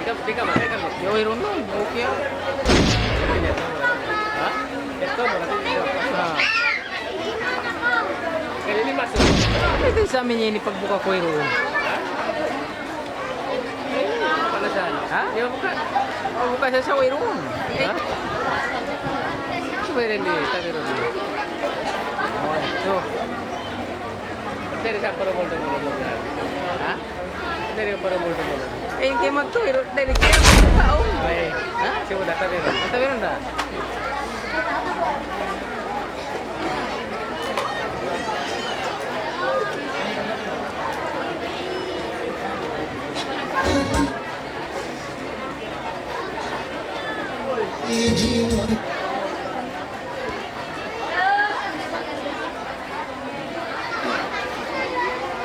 Tika mana kan? Yo iron lang, okay ah. Hah? Ito berarti dito. Ah, Kaya ini masuk. ito sa amin ini pagbuka ko iron. Mana sana? Ha? Ya bukan. Oh, buka siya sa iron. Hah? Coba ini, tapi dulu. Oh, ito. Dari siapa mau dulu? Ha? Dari apa mau dulu? Eh, kaya magto iron dari kaya magbuka oh. Baik. Ha? Coba data dulu. Ito meron na.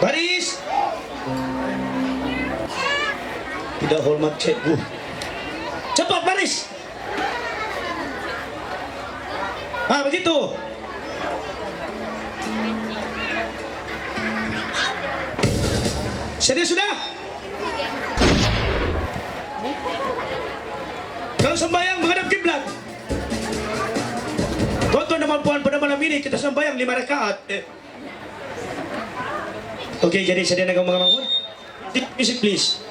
Baris! Tidak hormat cikgu. Cepat baris! Ah, begitu. Serius sudah? Kalau sembahyang menghadap kiblat. Tuan-tuan dan puan pada malam ini kita sembahyang 5 rakaat. Oke, jadi sedia dengan mengamalkan. Music please.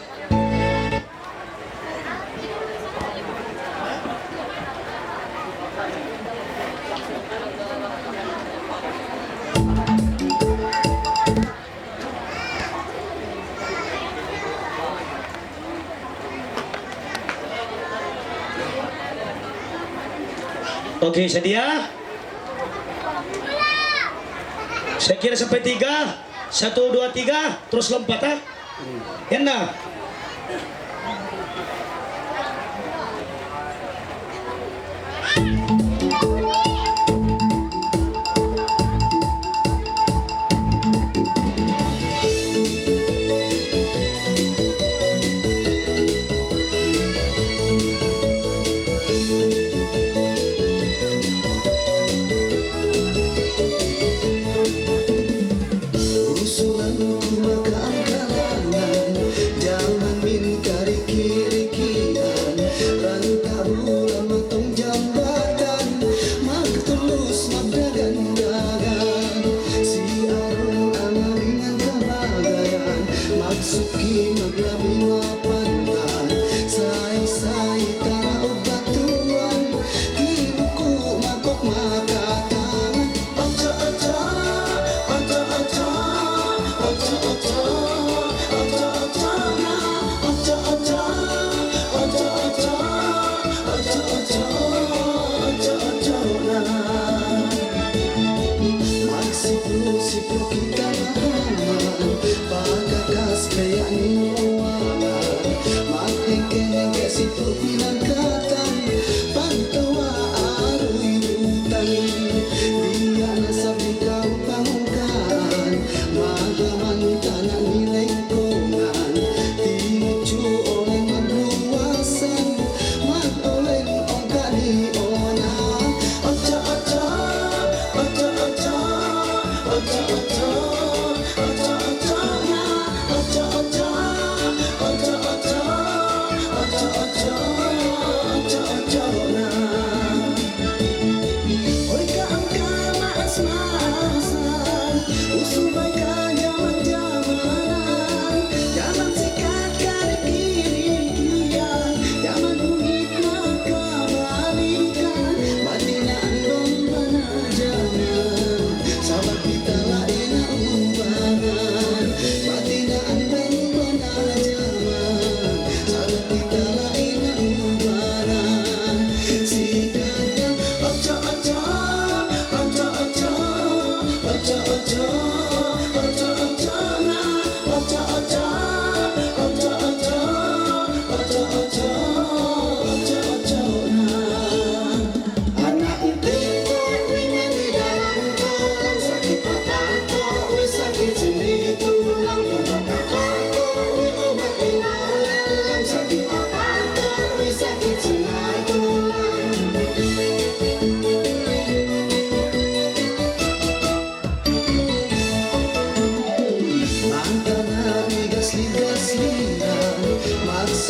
Oke, sedia? Saya kira sampai 3. 1, 2, 3, terus lompat ah. Enak.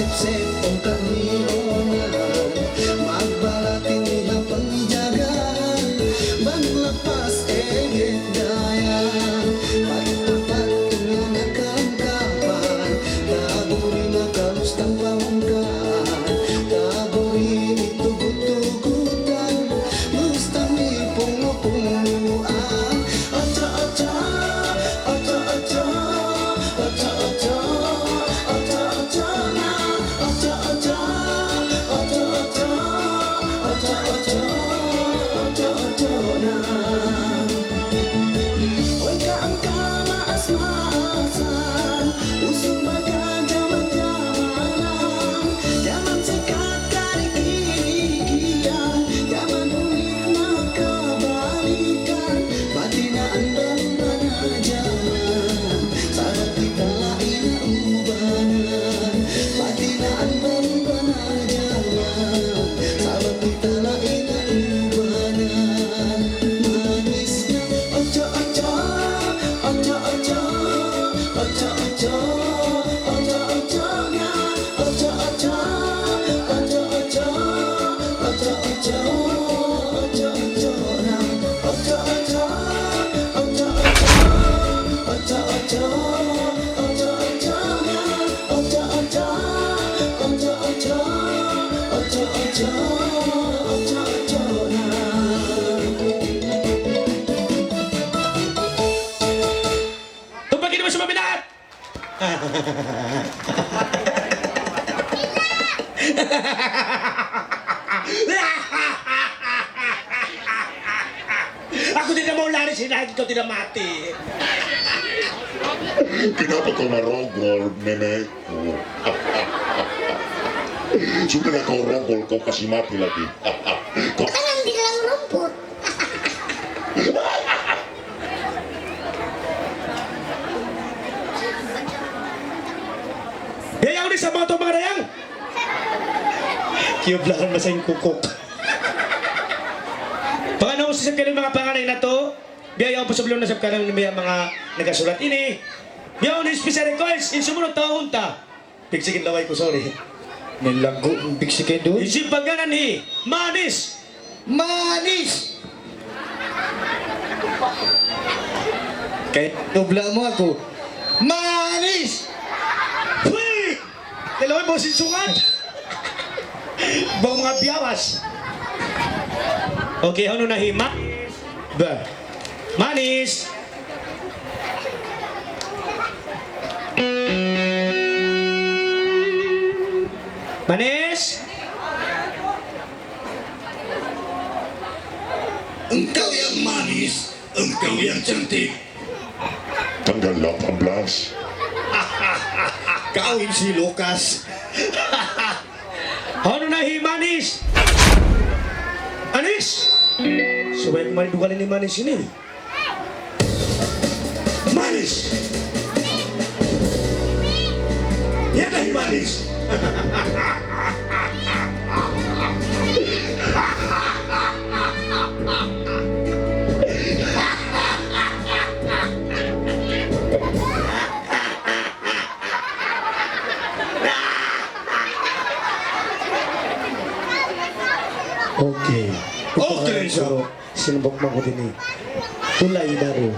Sip, sip, kang pamungkaan Kaburi tugut-tugutan Mustami pungu-punguan Aca-aca Aca-aca Aca-aca Aca-aca na Aca-aca Aca-aca Aca-aca Aca-aca na Oy kaangka maas-maasan Usong baga jaman-jamanan Jaman sikat kari-irigian Jaman unik na kabalikan Batinaan baru na jaman Sabat kita lain na ubanan Batinaan baru na jaman Sabat kita lain na ubanan Manisnya ojo-ojo Ojo-ojo Ojo-ojo Ojo-ojo nya Ojo-ojo Ojo-ojo Ojo-ojo Ojo-ojo na Ojo-ojo Ojo-ojo Ojo-ojo Ojo-ojo nya Ojo-ojo Ojo-ojo Ojo-ojo Ojo-ojo na Tumpagin naman sa mabinat! Ako din na mau lari, sinahid ko din na mati. Kenapa kau merogol nenekku? Sudah kau rogol, kau kasih mati lagi. Kau Kan yang bilang rumput. Yayaw ni sa mga to mga dayang! Kiyoblakan masayang kukok. Panganaw sa sabkanan mga panganay na to, biyayaw po sa belong na sabkanan ng mga nagasulat ini. Biyaw ni special request, in sumunod taon ta. Bigsikin laway ko, sorry. Nilago bigsikin doon. Isip pagganan ni Manis! Manis! Kahit nubla mo ako, Manis! Huy! Dalawin mo sinsungan! Bang mga biyawas! Okay, ano na hima? Ba? Manis! Manis! Engkau yang manis, engkau yang cantik. tanggal 18. Kawin si Lucas. Ano na Manis? Manis? Subay kemarin dua kali ni Manis ini. Manis! Ya dah Manis! Okay. Okay. So, sinubok mo ko din eh. Tulay baru.